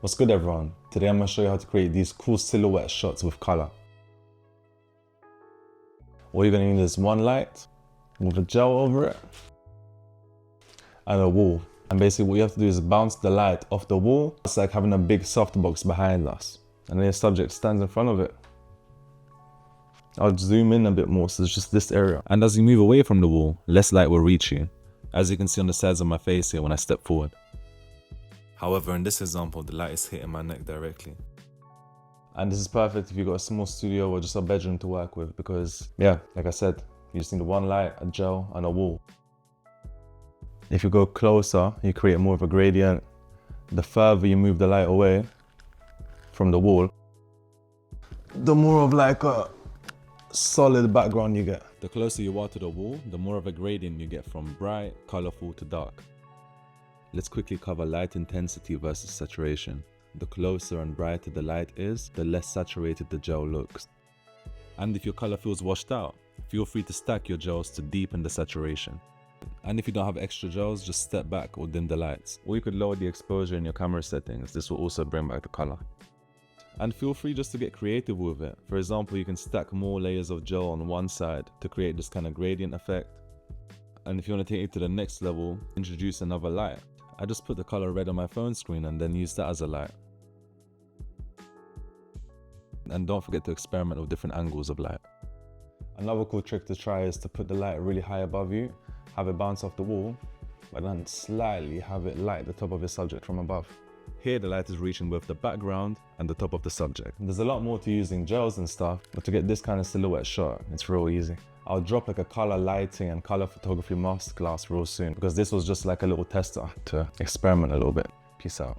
What's good everyone? Today I'm going to show you how to create these cool silhouette shots with color. All you're going to need is one light with a gel over it and a wall. And basically what you have to do is bounce the light off the wall. It's like having a big softbox behind us. And then your subject stands in front of it. I'll zoom in a bit more so it's just this area. And as you move away from the wall, less light will reach you. As you can see on the sides of my face here when I step forward. However, in this example, the light is hitting my neck directly. And this is perfect if you've got a small studio or just a bedroom to work with because, yeah, like I said, you just need one light, a gel, and a wall. If you go closer, you create more of a gradient. The further you move the light away from the wall, the more of like a solid background you get. The closer you are to the wall, the more of a gradient you get from bright, colorful to dark. Let's quickly cover light intensity versus saturation. The closer and brighter the light is, the less saturated the gel looks. And if your color feels washed out, feel free to stack your gels to deepen the saturation. And if you don't have extra gels, just step back or dim the lights. Or you could lower the exposure in your camera settings. This will also bring back the color. And feel free just to get creative with it. For example, you can stack more layers of gel on one side to create this kind of gradient effect. And if you want to take it to the next level, introduce another light. I just put the color red on my phone screen and then use that as a light. And don't forget to experiment with different angles of light. Another cool trick to try is to put the light really high above you, have it bounce off the wall, but then slightly have it light the top of your subject from above. Here the light is reaching both the background and the top of the subject. There's a lot more to using gels and stuff, but to get this kind of silhouette shot, it's real easy. I'll drop like a color lighting and color photography masterclass real soon because this was just like a little tester to experiment a little bit. Peace out.